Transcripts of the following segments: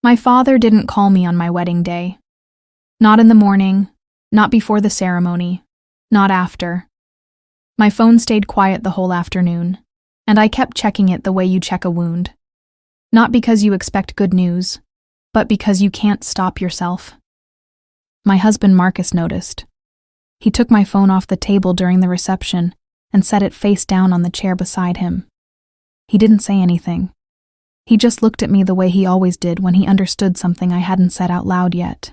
My father didn't call me on my wedding day. Not in the morning, not before the ceremony, not after. My phone stayed quiet the whole afternoon, and I kept checking it the way you check a wound. Not because you expect good news, but because you can't stop yourself. My husband Marcus noticed. He took my phone off the table during the reception and set it face down on the chair beside him. He didn't say anything. He just looked at me the way he always did when he understood something I hadn't said out loud yet.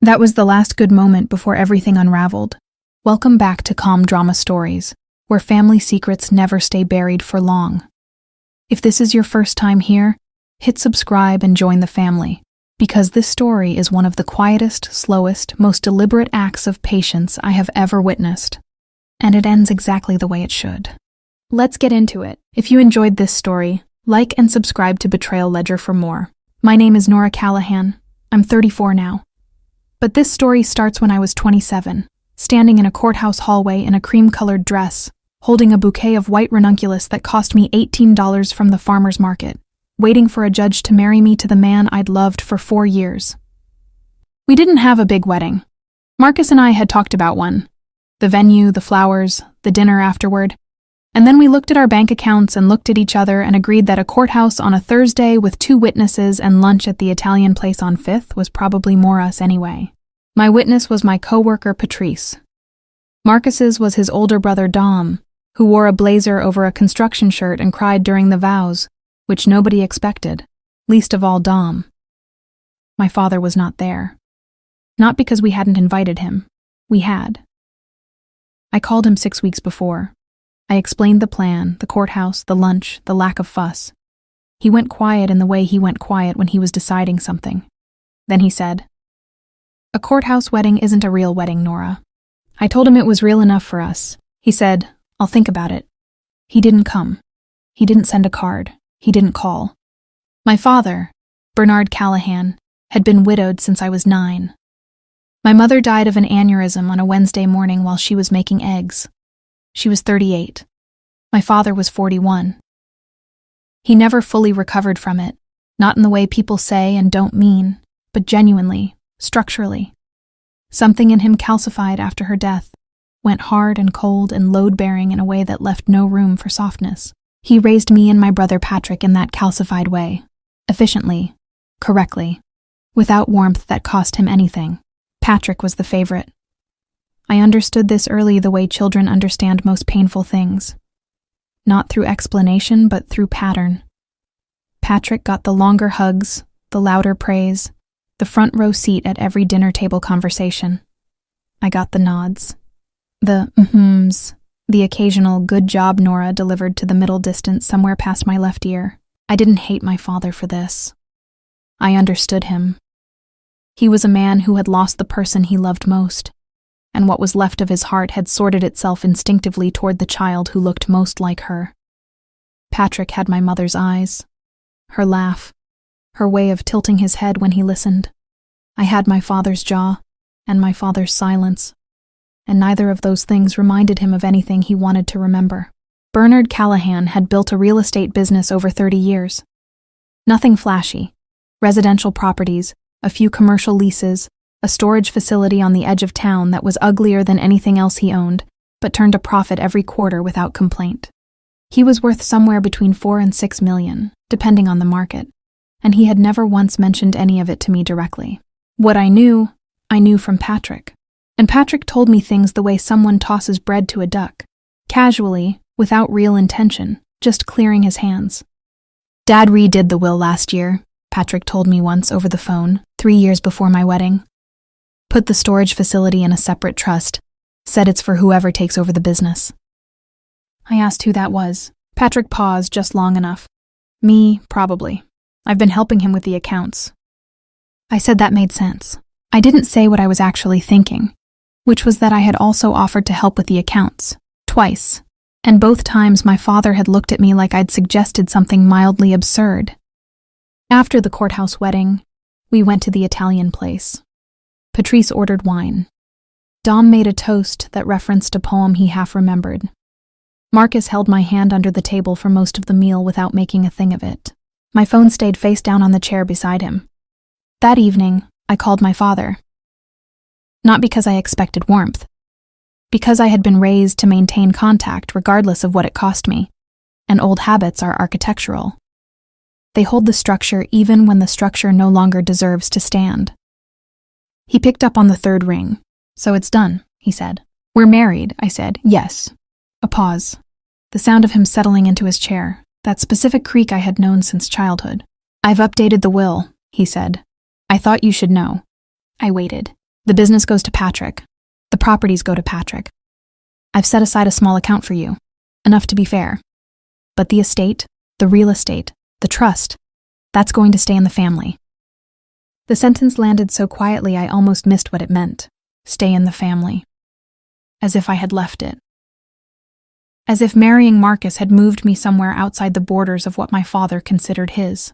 That was the last good moment before everything unraveled. Welcome back to Calm Drama Stories, where family secrets never stay buried for long. If this is your first time here, hit subscribe and join the family, because this story is one of the quietest, slowest, most deliberate acts of patience I have ever witnessed. And it ends exactly the way it should. Let's get into it. If you enjoyed this story, like and subscribe to BetrayalLedger for more. My name is Nora Callahan. I'm 34 now. But this story starts when I was 27, standing in a courthouse hallway in a cream-colored dress, holding a bouquet of white ranunculus that cost me $18 from the farmer's market, waiting for a judge to marry me to the man I'd loved for 4 years. We didn't have a big wedding. Marcus and I had talked about one. The venue, the flowers, the dinner afterward. And then we looked at our bank accounts and looked at each other and agreed that a courthouse on a Thursday with 2 witnesses and lunch at the Italian place on 5th was probably more us anyway. My witness was my coworker Patrice. Marcus's was his older brother Dom, who wore a blazer over a construction shirt and cried during the vows, which nobody expected, least of all Dom. My father was not there. Not because we hadn't invited him. We had. I called him 6 weeks before. I explained the plan, the courthouse, the lunch, the lack of fuss. He went quiet in the way he went quiet when he was deciding something. Then he said, "A courthouse wedding isn't a real wedding, Nora." I told him it was real enough for us. He said, "I'll think about it." He didn't come. He didn't send a card. He didn't call. My father, Bernard Callahan, had been widowed since I was 9. My mother died of an aneurysm on a Wednesday morning while she was making eggs. She was 38. My father was 41. He never fully recovered from it, not in the way people say and don't mean, but genuinely, structurally. Something in him calcified after her death, went hard and cold and load-bearing in a way that left no room for softness. He raised me and my brother Patrick in that calcified way, efficiently, correctly, without warmth that cost him anything. Patrick was the favorite. I understood this early the way children understand most painful things. Not through explanation, but through pattern. Patrick got the longer hugs, the louder praise, the front row seat at every dinner table conversation. I got the nods. The mhm-ms, the occasional "good job, Nora" delivered to the middle distance somewhere past my left ear. I didn't hate my father for this. I understood him. He was a man who had lost the person he loved most, and what was left of his heart had sorted itself instinctively toward the child who looked most like her. Patrick had my mother's eyes, her laugh, her way of tilting his head when he listened. I had my father's jaw, and my father's silence, and neither of those things reminded him of anything he wanted to remember. Bernard Callahan had built a real estate business over 30 years. Nothing flashy. Residential properties, a few commercial leases, a storage facility on the edge of town that was uglier than anything else he owned, but turned a profit every quarter without complaint. He was worth somewhere between $4 and $6 million, depending on the market, and he had never once mentioned any of it to me directly. What I knew from Patrick. And Patrick told me things the way someone tosses bread to a duck, casually, without real intention, just clearing his hands. "Dad redid the will last year," Patrick told me once over the phone, 3 years before my wedding. "Put the storage facility in a separate trust, said it's for whoever takes over the business." I asked who that was. Patrick paused just long enough. "Me, probably. I've been helping him with the accounts." I said that made sense. I didn't say what I was actually thinking, which was that I had also offered to help with the accounts, twice, and both times my father had looked at me like I'd suggested something mildly absurd. After the courthouse wedding, we went to the Italian place. Patrice ordered wine. Dom made a toast that referenced a poem he half remembered. Marcus held my hand under the table for most of the meal without making a thing of it. My phone stayed face down on the chair beside him. That evening, I called my father. Not because I expected warmth. Because I had been raised to maintain contact regardless of what it cost me, and old habits are architectural. They hold the structure even when the structure no longer deserves to stand. He picked up on the third ring. "So it's done," he said. "We're married," I said. "Yes." A pause. The sound of him settling into his chair, that specific creak I had known since childhood. "I've updated the will," he said. "I thought you should know." I waited. "The business goes to Patrick. The properties go to Patrick. I've set aside a small account for you, enough to be fair. But the estate, the real estate, the trust, that's going to stay in the family." The sentence landed so quietly I almost missed what it meant. Stay in the family. As if I had left it. As if marrying Marcus had moved me somewhere outside the borders of what my father considered his.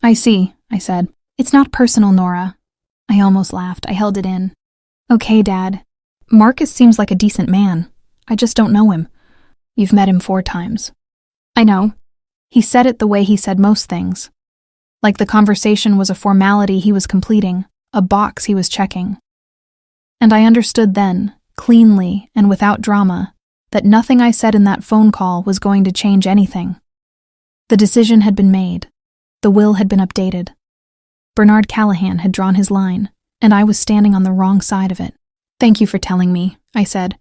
"I see," I said. "It's not personal, Nora." I almost laughed. I held it in. "Okay, Dad. Marcus seems like a decent man. I just don't know him. You've met him 4 times. "I know." He said it the way he said most things. Like the conversation was a formality he was completing, a box he was checking. And I understood then, cleanly and without drama, that nothing I said in that phone call was going to change anything. The decision had been made. The will had been updated. Bernard Callahan had drawn his line, and I was standing on the wrong side of it. "Thank you for telling me," I said.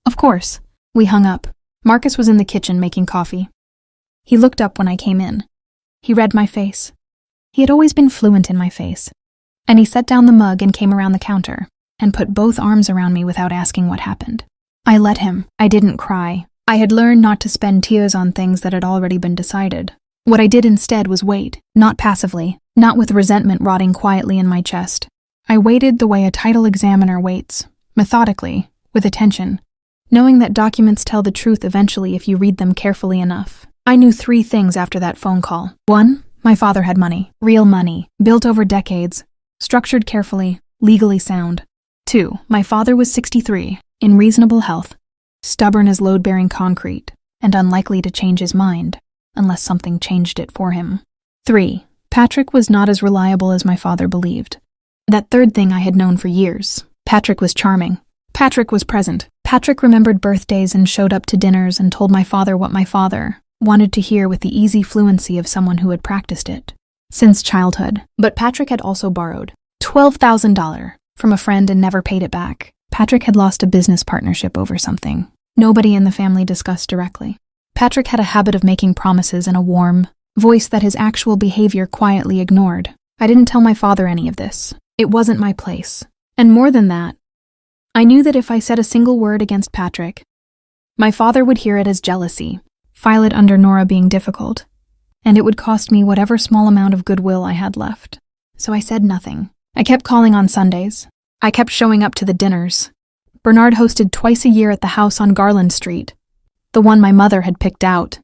"Of course." We hung up. Marcus was in the kitchen making coffee. He looked up when I came in. He read my face. He had always been fluent in my face. And he set down the mug and came around the counter, and put both arms around me without asking what happened. I let him. I didn't cry. I had learned not to spend tears on things that had already been decided. What I did instead was wait, not passively, not with resentment rotting quietly in my chest. I waited the way a title examiner waits, methodically, with attention, knowing that documents tell the truth eventually if you read them carefully enough. I knew 3 things after that phone call. 1, my father had money, real money, built over decades, structured carefully, legally sound. 2, my father was 63, in reasonable health, stubborn as load-bearing concrete, and unlikely to change his mind, unless something changed it for him. 3, Patrick was not as reliable as my father believed. That third thing I had known for years. Patrick was charming. Patrick was present. Patrick remembered birthdays and showed up to dinners and told my father what my father wanted to hear with the easy fluency of someone who had practiced it since childhood. But Patrick had also borrowed $12,000 from a friend and never paid it back. Patrick had lost a business partnership over something nobody in the family discussed directly. Patrick had a habit of making promises in a warm voice that his actual behavior quietly ignored. I didn't tell my father any of this. It wasn't my place. And more than that, I knew that if I said a single word against Patrick, my father would hear it as jealousy, file it under Nora being difficult, and it would cost me whatever small amount of goodwill I had left. So I said nothing. I kept calling on Sundays. I kept showing up to the dinners. Bernard hosted twice a year at the house on Garland Street, the one my mother had picked out,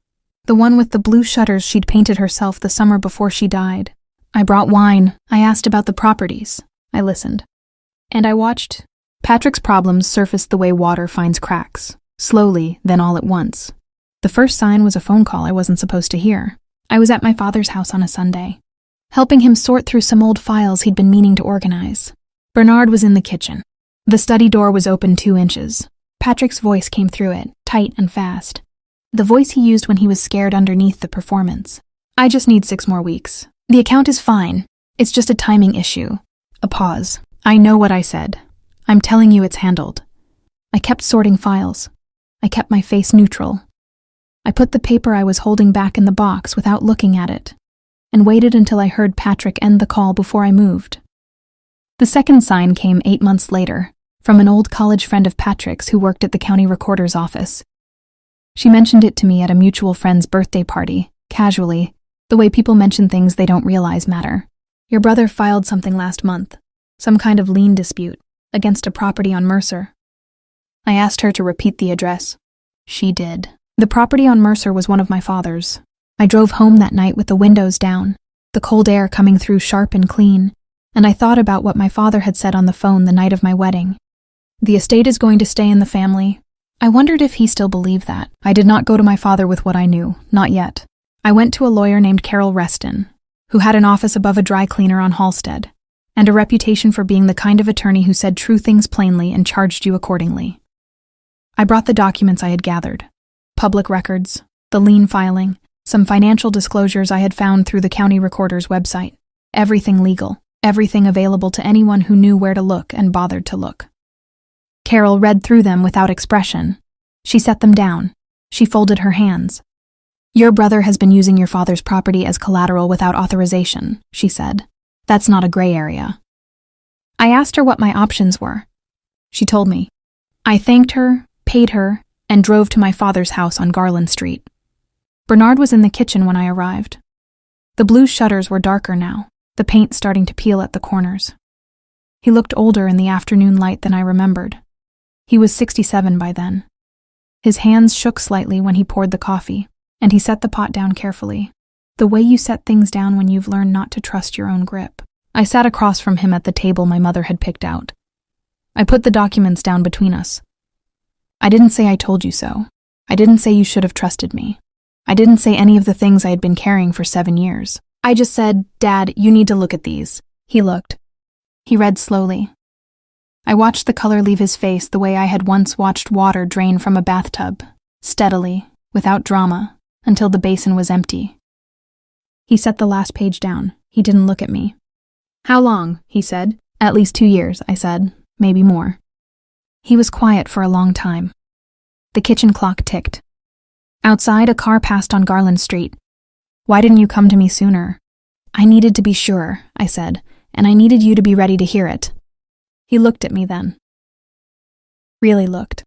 the one with the blue shutters she'd painted herself the summer before she died. I brought wine. I asked about the properties. I listened. And I watched Patrick's problems surface the way water finds cracks, slowly, then all at once. The first sign was a phone call I wasn't supposed to hear. I was at my father's house on a Sunday, helping him sort through some old files he'd been meaning to organize. Bernard was in the kitchen. The study door was open 2 inches. Patrick's voice came through it, tight and fast. The voice he used when he was scared underneath the performance. "I just need 6 more weeks. The account is fine. It's just a timing issue." A pause. "I know what I said. I'm telling you it's handled." I kept sorting files. I kept my face neutral. I put the paper I was holding back in the box without looking at it, and waited until I heard Patrick end the call before I moved. The second sign came 8 months later, from an old college friend of Patrick's who worked at the county recorder's office. She mentioned it to me at a mutual friend's birthday party, casually, the way people mention things they don't realize matter. "Your brother filed something last month, some kind of lien dispute, against a property on Mercer." I asked her to repeat the address. She did. The property on Mercer was one of my father's. I drove home that night with the windows down, the cold air coming through sharp and clean, and I thought about what my father had said on the phone the night of my wedding. The estate is going to stay in the family. I wondered if he still believed that. I did not go to my father with what I knew, not yet. I went to a lawyer named Carol Reston, who had an office above a dry cleaner on Halstead, and a reputation for being the kind of attorney who said true things plainly and charged you accordingly. I brought the documents I had gathered: public records, the lien filing, some financial disclosures I had found through the county recorder's website. Everything legal, everything available to anyone who knew where to look and bothered to look. Carol read through them without expression. She set them down. She folded her hands. "Your brother has been using your father's property as collateral without authorization," she said. "That's not a gray area." I asked her what my options were. She told me. I thanked her, paid her, and drove to my father's house on Garland Street. Bernard was in the kitchen when I arrived. The blue shutters were darker now, the paint starting to peel at the corners. He looked older in the afternoon light than I remembered. He was 67 by then. His hands shook slightly when he poured the coffee, and he set the pot down carefully. The way you set things down when you've learned not to trust your own grip. I sat across from him at the table my mother had picked out. I put the documents down between us. I didn't say I told you so. I didn't say you should have trusted me. I didn't say any of the things I had been carrying for 7 years. I just said, "Dad, you need to look at these." He looked. He read slowly. I watched the color leave his face the way I had once watched water drain from a bathtub, steadily, without drama, until the basin was empty. He set the last page down. He didn't look at me. "How long?" he said. "At least 2 years," I said. "Maybe more." He was quiet for a long time. The kitchen clock ticked. Outside, a car passed on Garland Street. "Why didn't you come to me sooner?" "I needed to be sure," I said, "and I needed you to be ready to hear it." He looked at me then. Really looked.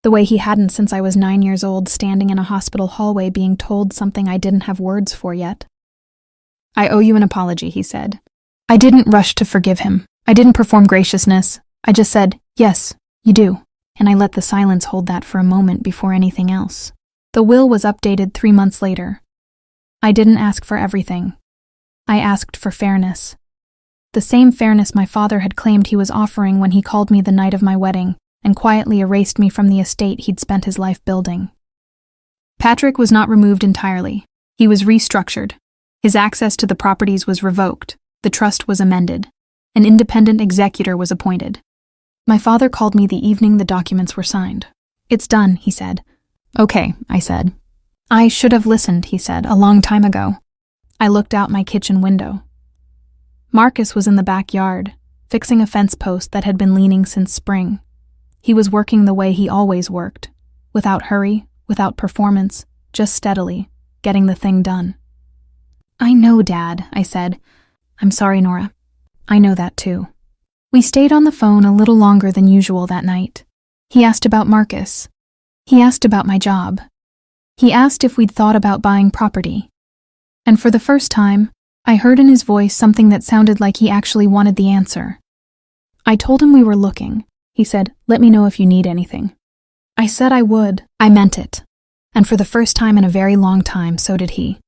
The way he hadn't since I was 9 years old, standing in a hospital hallway being told something I didn't have words for yet. "I owe you an apology," he said. I didn't rush to forgive him. I didn't perform graciousness. I just said, "Yes, you do," and I let the silence hold that for a moment before anything else. The will was updated 3 months later. I didn't ask for everything. I asked for fairness. The same fairness my father had claimed he was offering when he called me the night of my wedding and quietly erased me from the estate he'd spent his life building. Patrick was not removed entirely. He was restructured. His access to the properties was revoked. The trust was amended. An independent executor was appointed. My father called me the evening the documents were signed. "It's done," he said. "Okay," I said. "I should have listened," he said, "a long time ago." I looked out my kitchen window. Marcus was in the backyard, fixing a fence post that had been leaning since spring. He was working the way he always worked, without hurry, without performance, just steadily, getting the thing done. "I know, Dad," I said. "I'm sorry, Nora. I know that too." We stayed on the phone a little longer than usual that night. He asked about Marcus. He asked about my job. He asked if we'd thought about buying property. And for the first time, I heard in his voice something that sounded like he actually wanted the answer. I told him we were looking. He said, "Let me know if you need anything." I said I would. I meant it. And for the first time in a very long time, so did he.